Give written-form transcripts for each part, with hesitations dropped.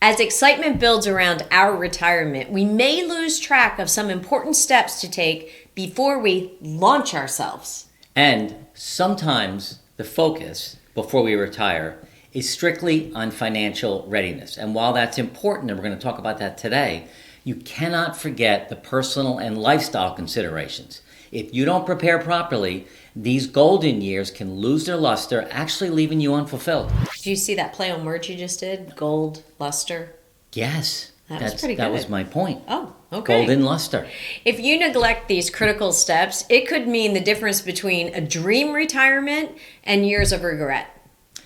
As excitement builds around our retirement, we may lose track of some important steps to take before we launch ourselves. And sometimes the focus before we retire is strictly on financial readiness. And while that's important, and we're going to talk about that today, you cannot forget the personal and lifestyle considerations. If you don't prepare properly, these golden years can lose their luster, actually leaving you unfulfilled. Did you see that play on words you just did? Gold, luster? Yes. That was pretty good. That was my point. Oh, okay. Golden luster. If you neglect these critical steps, it could mean the difference between a dream retirement and years of regret.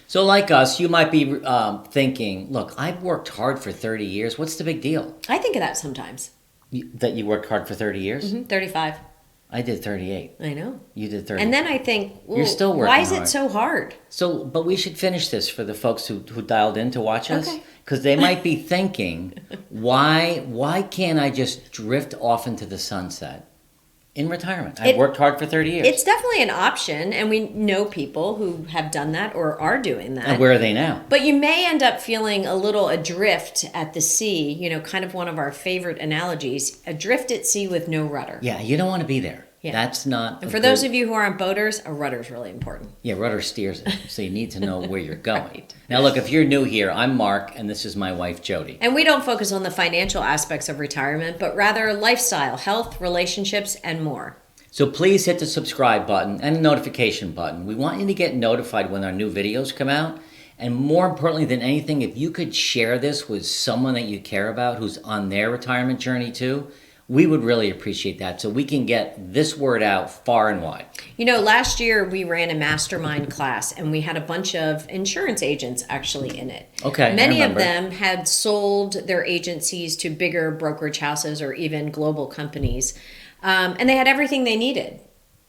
So like us, you might be thinking, look, I've worked hard for 30 years. What's the big deal? I think of that sometimes. That you worked hard for 30 years? 35. I did 38. I know. You did 30. And then I think, well, you're still working why is hard. it so hard? So, but we should finish this for the folks who dialed in to watch us. Okay. Because they might be thinking, why can't I just drift off into the sunset in retirement? I've worked hard for 30 years. It's definitely an option, and we know people who have done that or are doing that. And where are they now? But you may end up feeling a little adrift at the sea, kind of one of our favorite analogies, adrift at sea with no rudder. Yeah, you don't want to be there. Yeah. That's not. And for those of you who aren't boaters, a rudder is really important. Yeah, rudder steers it, so you need to know where you're going. Right. Now, look, if you're new here, I'm Mark, and this is my wife, Jody. And we don't focus on the financial aspects of retirement, but rather lifestyle, health, relationships, and more. So please hit the subscribe button and the notification button. We want you to get notified when our new videos come out. And more importantly than anything, if you could share this with someone that you care about who's on their retirement journey too, we would really appreciate that so we can get this word out far and wide. Last year we ran a mastermind class and we had a bunch of insurance agents actually in it. Okay, Many of them had sold their agencies to bigger brokerage houses or even global companies. And they had everything they needed.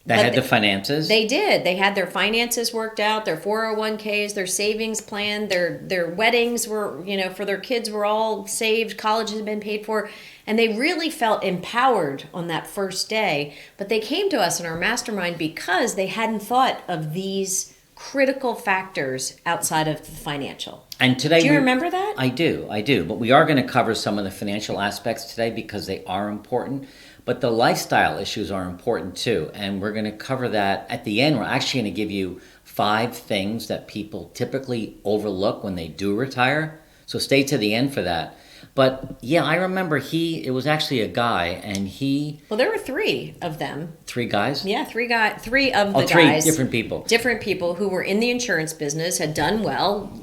They had the finances? They did. They had their finances worked out, their 401ks, their savings plan, their weddings were, for their kids were all saved, college had been paid for. And they really felt empowered on that first day. But they came to us in our mastermind because they hadn't thought of these critical factors outside of the financial. And today, do you remember that? I do. But we are going to cover some of the financial aspects today because they are important. But the lifestyle issues are important too. And we're going to cover that at the end. We're actually going to give you 5 things that people typically overlook when they do retire. So stay to the end for that. But yeah, I remember it was actually a guy and Well, there were 3 of them. 3 guys? Yeah, 3 of the 3 guys. different people. Different people who were in the insurance business, had done well,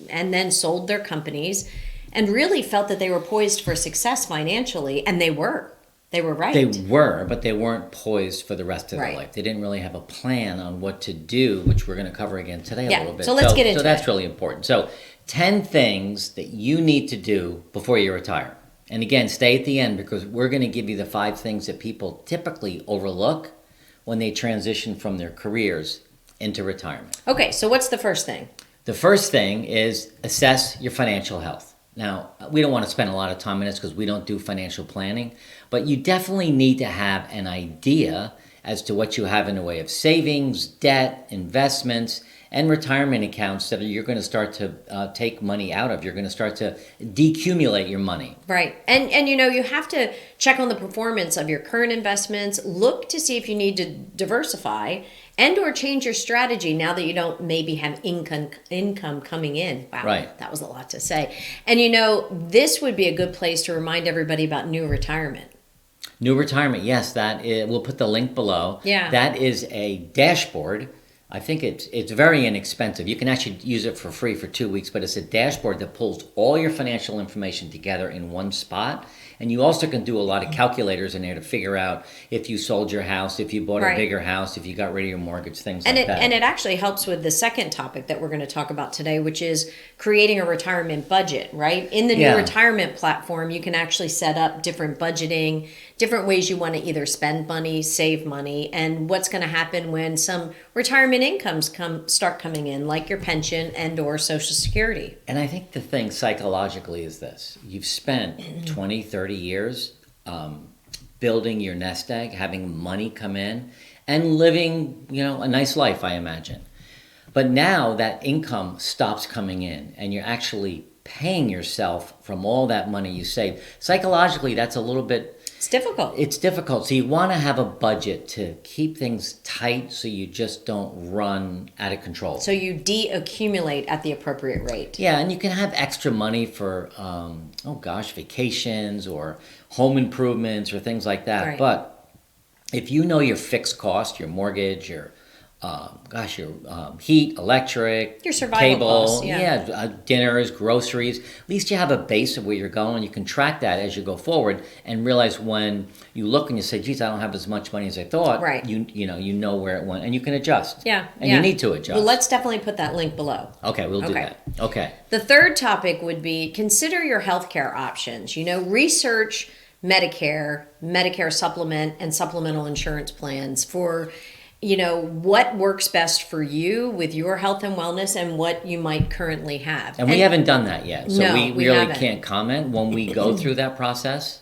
and then sold their companies and really felt that they were poised for success financially. And they were. They were right. They were, but they weren't poised for the rest of their Right. life. They didn't really have a plan on what to do, which we're going to cover again today a little bit. So let's get into it. So that's really important. So 10 things that you need to do before you retire. And again, stay at the end because we're going to give you the 5 things that people typically overlook when they transition from their careers into retirement. Okay, so what's the first thing? The first thing is assess your financial health. Now, we don't want to spend a lot of time on this because we don't do financial planning, but you definitely need to have an idea as to what you have in the way of savings, debt, investments, and retirement accounts that you're going to start to take money out of. You're going to start to decumulate your money. Right. And you have to check on the performance of your current investments, look to see if you need to diversify and or change your strategy now that you don't maybe have income coming in. Wow, right. That was a lot to say. And this would be a good place to remind everybody about new retirement. New retirement, yes, we'll put the link below. Yeah. That is a dashboard. I think it's very inexpensive. You can actually use it for free for 2 weeks, but it's a dashboard that pulls all your financial information together in one spot. And you also can do a lot of calculators in there to figure out if you sold your house, if you bought a bigger house, if you got rid of your mortgage, things like that. And it actually helps with the second topic that we're going to talk about today, which is creating a retirement budget, right? In the new retirement platform, you can actually set up different budgeting, different ways you want to either spend money, save money, and what's going to happen when some retirement incomes start coming in, like your pension and or Social Security. And I think the thing psychologically is this. You've spent 20, 30 years building your nest egg, having money come in, and living, a nice life, I imagine. But now that income stops coming in, and you're actually paying yourself from all that money you save. Psychologically, that's a little bit, It's difficult. it's difficult. So you want to have a budget to keep things tight so you just don't run out of control. So you de-accumulate at the appropriate rate. Yeah, and you can have extra money for, vacations or home improvements or things like that. Right. But if you know your fixed cost, your mortgage, your heat, electric, Your survival cable, costs, yeah. dinners, groceries. At least you have a base of where you're going. You can track that as you go forward and realize when you look and you say, geez, I don't have as much money as I thought. Right. You know where it went and you can adjust. Yeah. And yeah. you need to adjust. Well, let's definitely put that link below. Okay, we'll do Okay. that. Okay. The third topic would be consider your healthcare options. Research Medicare supplement, and supplemental insurance plans for, what works best for you with your health and wellness and what you might currently have. And we haven't done that yet. So No, we we really haven't. can't comment. When we go through that process,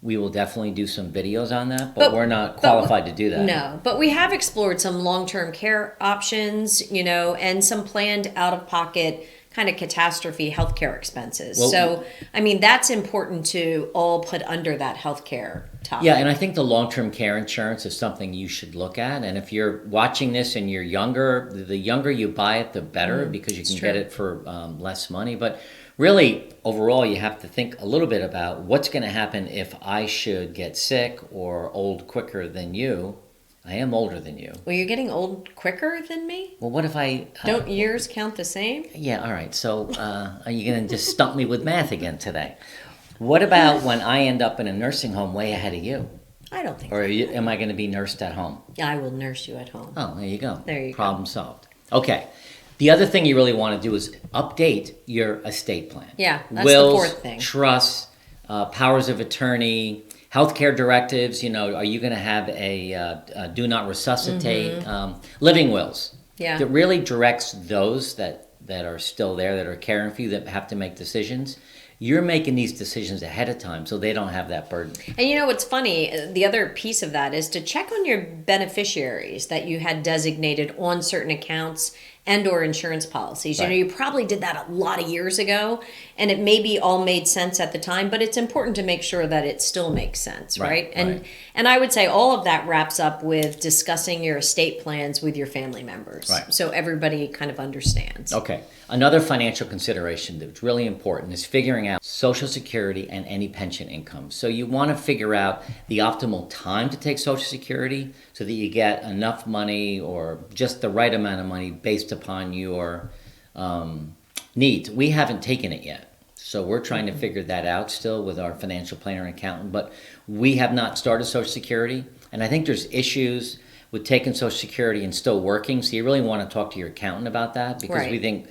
we will definitely do some videos on that, but we're not qualified to do that. No, but we have explored some long-term care options, and some planned out-of-pocket kind of catastrophe healthcare expenses. Well, that's important to all put under that healthcare topic. Yeah, and I think the long-term care insurance is something you should look at. And if you're watching this and you're younger, the younger you buy it, the better, because you can get it for less money. But really, overall, you have to think a little bit about what's going to happen if I should get sick or old quicker than you. I am older than you. Well, you're getting old quicker than me? Well, what if I... Don't years count the same? Yeah, all right. So are you going to just stump me with math again today? What about when I end up in a nursing home way ahead of you? I don't think Or so. am I going to be nursed at home? I will nurse you at home. Oh, there you go. There you go. Problem solved. Okay. The other thing you really want to do is update your estate plan. Yeah, that's Wills, the fourth thing. Trusts, powers of attorney, healthcare directives. Are you going to have a do not resuscitate? Living wills. Yeah. That really directs those that are still there, that are caring for you, that have to make decisions. You're making these decisions ahead of time so they don't have that burden. And what's funny, the other piece of that is to check on your beneficiaries that you had designated on certain accounts and or insurance policies. Right. You probably did that a lot of years ago, and it maybe all made sense at the time, but it's important to make sure that it still makes sense, right? And I would say all of that wraps up with discussing your estate plans with your family members. Right. So everybody kind of understands. Okay. Another financial consideration that's really important is figuring out Social Security and any pension income. So you want to figure out the optimal time to take Social Security so that you get enough money or just the right amount of money based upon your needs. We haven't taken it yet. So we're trying to figure that out still with our financial planner and accountant. But we have not started Social Security. And I think there's issues with taking Social Security and still working. So you really want to talk to your accountant about that, because we think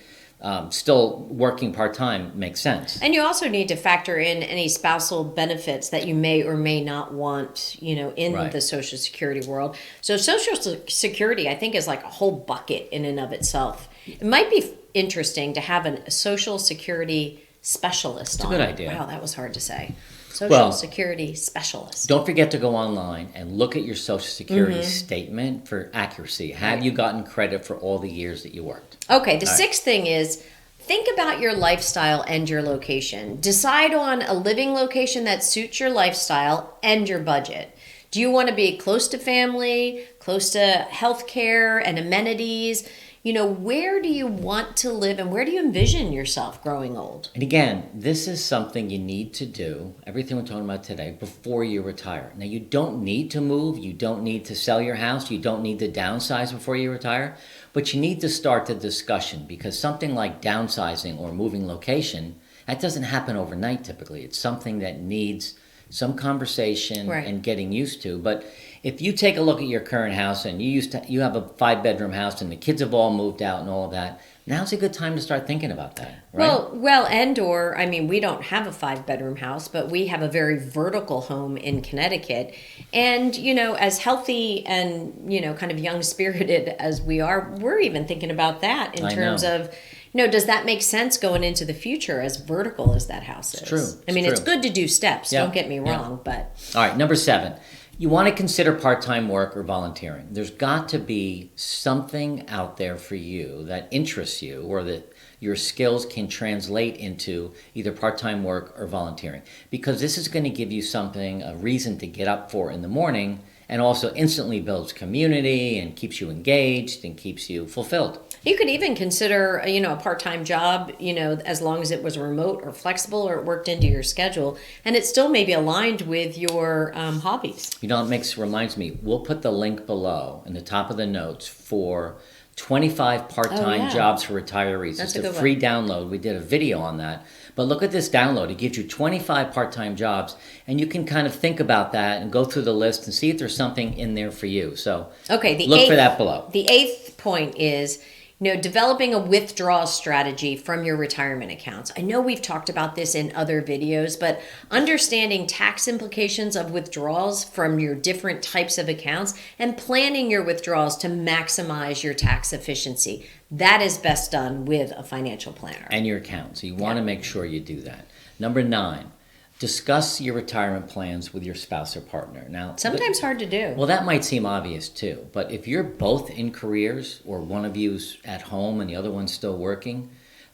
still working part-time makes sense. And you also need to factor in any spousal benefits that you may or may not want, in the Social Security world. So Social Security, I think, is like a whole bucket in and of itself. It might be interesting to have a Social Security specialist on. It's a good idea. Wow, that was hard to say. Social Security specialist. Don't forget to go online and look at your Social Security statement for accuracy. Have you gotten credit for all the years that you worked? Okay, the sixth thing is think about your lifestyle and your location. Decide on a living location that suits your lifestyle and your budget. Do you want to be close to family, close to healthcare and amenities? Where do you want to live and where do you envision yourself growing old? And again, this is something you need to do, everything we're talking about today, before you retire. Now, you don't need to move. You don't need to sell your house. You don't need to downsize before you retire. But you need to start the discussion, because something like downsizing or moving location, that doesn't happen overnight typically. It's something that needs some conversation and getting used to. But if you take a look at your current house and you have a 5-bedroom house and the kids have all moved out and all of that, now's a good time to start thinking about that, right? We don't have a 5-bedroom house, but we have a very vertical home in Connecticut. And, as healthy and, kind of young-spirited as we are, we're even thinking about that in terms of, does that make sense going into the future as vertical as that house is? It's true. It's good to do steps, don't get me wrong, but... All right, number 7. You want to consider part-time work or volunteering. There's got to be something out there for you that interests you or that your skills can translate into either part-time work or volunteering. Because this is going to give you something, a reason to get up for in the morning, and also instantly builds community and keeps you engaged and keeps you fulfilled. You could even consider, a part-time job, as long as it was remote or flexible or it worked into your schedule, and it still may be aligned with your hobbies. It reminds me, we'll put the link below in the top of the notes for 25 part-time jobs for retirees. That's it's a a good free one. download. We did a video on that. But look at this download. It gives you 25 part-time jobs, and you can kind of think about that and go through the list and see if there's something in there for you. So Okay, look for that below. The eighth point is, developing a withdrawal strategy from your retirement accounts. I know we've talked about this in other videos, but understanding tax implications of withdrawals from your different types of accounts and planning your withdrawals to maximize your tax efficiency. That is best done with a financial planner. And your account. So you want to make sure you do that. Number 9, discuss your retirement plans with your spouse or partner. Now, Sometimes hard to do. well, that might seem obvious too, but if you're both in careers or one of you's at home and the other one's still working,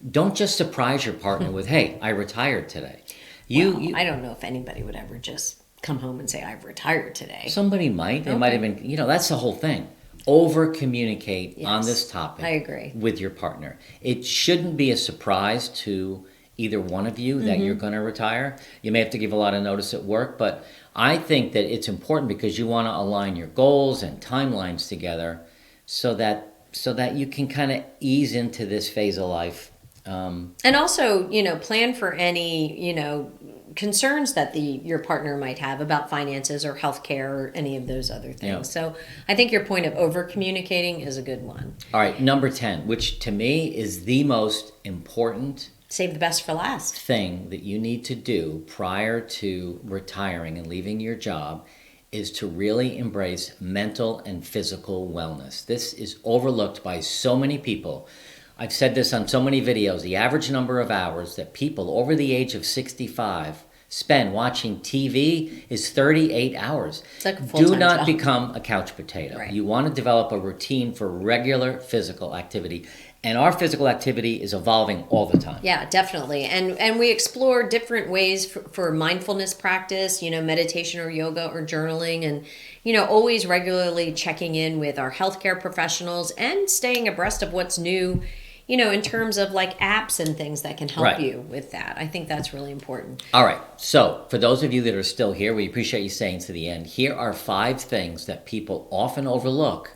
don't just surprise your partner with, "Hey, I retired today." I don't know if anybody would ever just come home and say, "I've retired today." Somebody might. They Okay. might have been, that's the whole thing. Over communicate on Yes, this topic. I agree. With your partner. It shouldn't be a surprise to either one of you that you're going to retire. You may have to give a lot of notice at work, but I think that it's important because you want to align your goals and timelines together so that you can kind of ease into this phase of life. And also, plan for any, concerns that your partner might have about finances or healthcare or any of those other things. Yeah. So I think your point of over communicating is a good one. All right, number 10, which to me is the most important Save the best for last. thing that you need to do prior to retiring and leaving your job is to really embrace mental and physical wellness. This is overlooked by so many people. I've said this on so many videos. The average number of hours that people over the age of 65 spend watching TV is 38 hours. It's like a Do full-time not job. become a couch potato. Right. You want to develop a routine for regular physical activity. And our physical activity is evolving all the time. Yeah, definitely. And we explore different ways for mindfulness practice, meditation or yoga or journaling, and, always regularly checking in with our healthcare professionals and staying abreast of what's new, in terms of like apps and things that can help Right. you with that. I think that's really important. All right. So, for those of you that are still here, we appreciate you staying to the end. Here are 5 things that people often overlook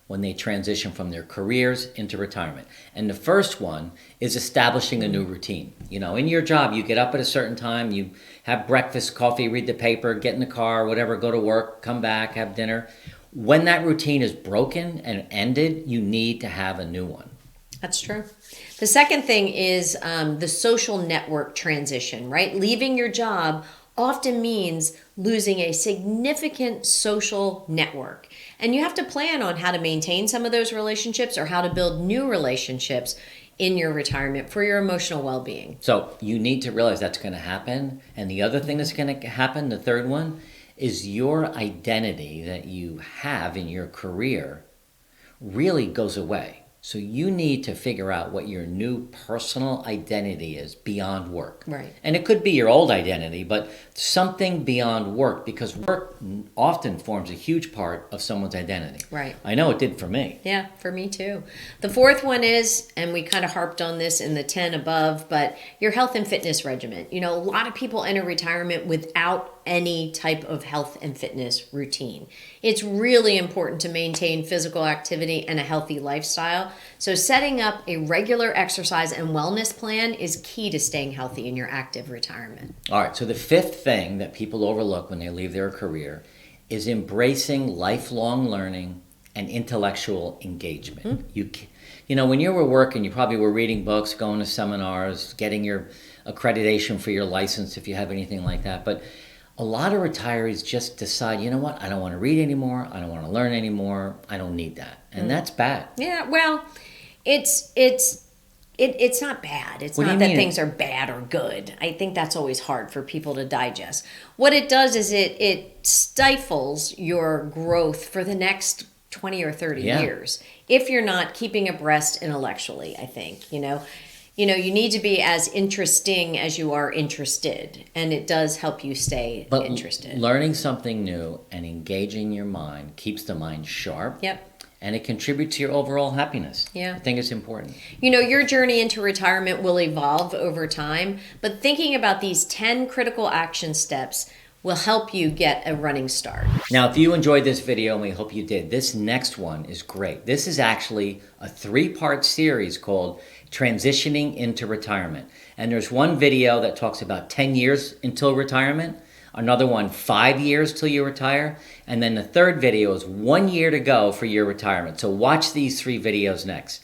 when they transition from their careers into retirement. And the first one is establishing a new routine. In your job, you get up at a certain time, you have breakfast, coffee, read the paper, get in the car, whatever, go to work, come back, have dinner. When that routine is broken and ended, you need to have a new one. That's true. The second thing is the social network transition, right? Leaving your job often means losing a significant social network. And you have to plan on how to maintain some of those relationships or how to build new relationships in your retirement for your emotional well-being. So you need to realize that's going to happen. And the other thing that's going to happen, the third one, is your identity that you have in your career really goes away. So you need to figure out what your new personal identity is beyond work. Right. And it could be your old identity, but something beyond work, because work often forms a huge part of someone's identity. Right. I know it did for me. Yeah, for me too. The fourth one is, and we kind of harped on this in the 10 above, but your health and fitness regimen. A lot of people enter retirement without any type of health and fitness routine. It's really important to maintain physical activity and a healthy lifestyle. So setting up a regular exercise and wellness plan is key to staying healthy in your active retirement. All right, so the fifth thing that people overlook when they leave their career is embracing lifelong learning and intellectual engagement. When you were working, you probably were reading books, going to seminars, getting your accreditation for your license if you have anything like that. But a lot of retirees just decide, you know what, I don't want to read anymore, I don't want to learn anymore, I don't need that. And that's bad. Yeah, well, it's not bad. It's What do not you that mean? things are bad or good. I think that's always hard for people to digest. What it does is it stifles your growth for the next 20 or 30 Yeah. years if you're not keeping abreast intellectually, I think. you know, you need to be as interesting as you are interested, and it does help you stay But interested. learning something new and engaging your mind keeps the mind sharp. Yep. And it contributes to your overall happiness. Yeah. I think it's important. You know, your journey into retirement will evolve over time, but thinking about these 10 critical action steps will help you get a running start. Now, if you enjoyed this video, and we hope you did, this next one is great. This is actually a 3-part series called Transitioning into Retirement. And there's one video that talks about 10 years until retirement, another one 5 years till you retire, and then the third video is 1 year to go for your retirement. So watch these 3 videos next.